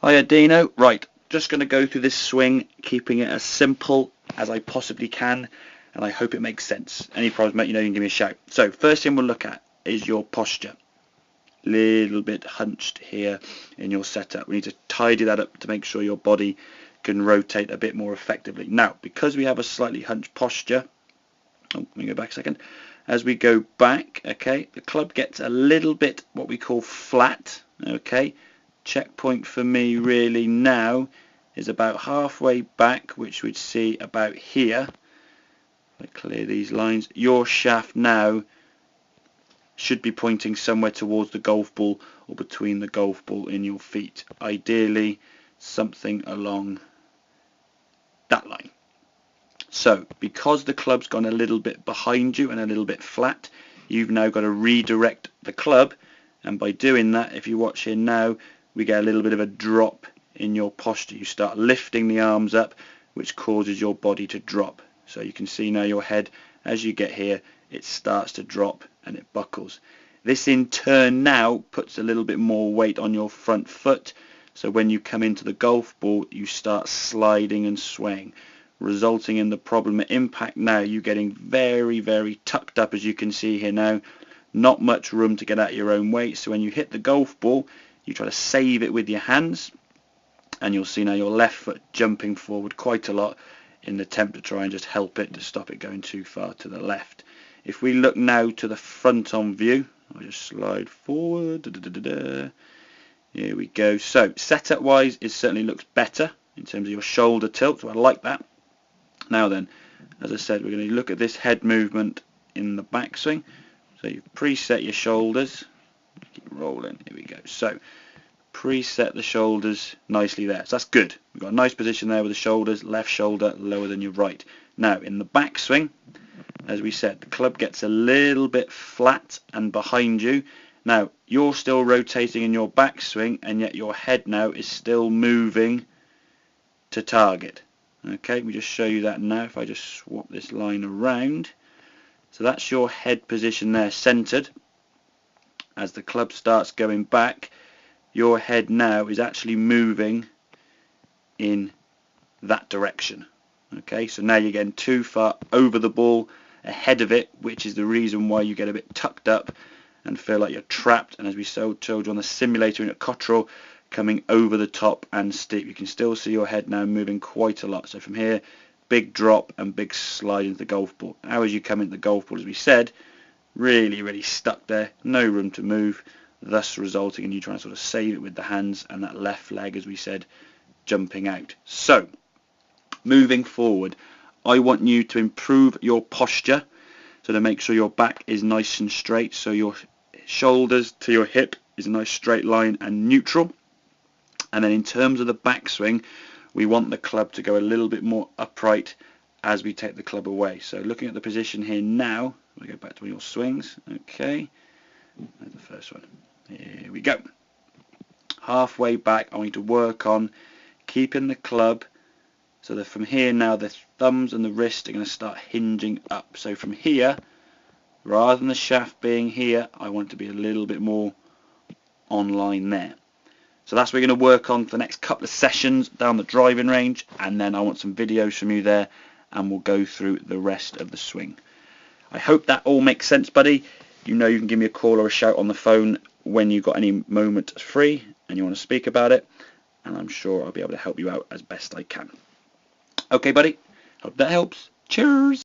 Hiya Dino. Right, just going to go through this swing, keeping it as simple as I possibly can, and I hope it makes sense. Any problems, mate, you know you can give me a shout. So, first thing we'll look at is your posture. Little bit hunched here in your setup. We need to tidy that up to make sure your body can rotate a bit more effectively. Now, because we have a slightly hunched posture, let me go back a second. As we go back, okay, the club gets a little bit what we call flat, okay. Checkpoint for me really now is about halfway back, which we'd see about here. If I clear these lines, your shaft now should be pointing somewhere towards the golf ball or between the golf ball in your feet. Ideally, something along that line. So, because the club's gone a little bit behind you and a little bit flat, you've now got to redirect the club, and by doing that, if you watch here now, we get a little bit of a drop in your posture. You start lifting the arms up, which causes your body to drop. So you can see now your head, as you get here, it starts to drop and it buckles. This in turn now puts a little bit more weight on your front foot, so when you come into the golf ball, you start sliding and swaying, resulting in the problem at impact now, you getting very, very tucked up, as you can see here now. Not much room to get out of your own way, so when you hit the golf ball, you try to save it with your hands, and you'll see now your left foot jumping forward quite a lot in the attempt to try and just help it to stop it going too far to the left. If we look now to the front on view, I'll just slide forward. Here we go. So setup wise, it certainly looks better in terms of your shoulder tilt, so I like that. Now then, as I said, we're going to look at this head movement in the backswing. So you've preset your shoulders. Keep rolling. Here we go. So preset the shoulders nicely there. So that's good. We've got a nice position there with the shoulders, left shoulder lower than your right. Now in the backswing, as we said, the club gets a little bit flat and behind you. Now you're still rotating in your backswing, and yet your head now is still moving to target. Okay, let me just show you that now. If I just swap this line around, so that's your head position there, centered. As the club starts going back, your head now is actually moving in that direction. Okay, so now you're getting too far over the ball, ahead of it, which is the reason why you get a bit tucked up and feel like you're trapped. And as we told you on the simulator in at Cottrell, coming over the top and steep, you can still see your head now moving quite a lot. So from here, big drop and big slide into the golf ball. Now as you come into the golf ball, as we said, really stuck there, no room to move, thus resulting in you trying to sort of save it with the hands and that left leg, as we said, jumping out. So moving forward, I want you to improve your posture, so to make sure your back is nice and straight, so your shoulders to your hip is a nice straight line and neutral. And then in terms of the backswing, we want the club to go a little bit more upright as we take the club away. So looking at the position here now, we go back to your swings. Okay, there's the first one. Here we go. Halfway back, I want you to work on keeping the club so that from here now the thumbs and the wrist are going to start hinging up. So from here, rather than the shaft being here, I want it to be a little bit more on line there. So that's what we're going to work on for the next couple of sessions down the driving range, and then I want some videos from you there, and we'll go through the rest of the swing. I hope that all makes sense, buddy. You know you can give me a call or a shout on the phone when you've got any moment free and you want to speak about it, and I'm sure I'll be able to help you out as best I can. Okay, buddy. Hope that helps. Cheers.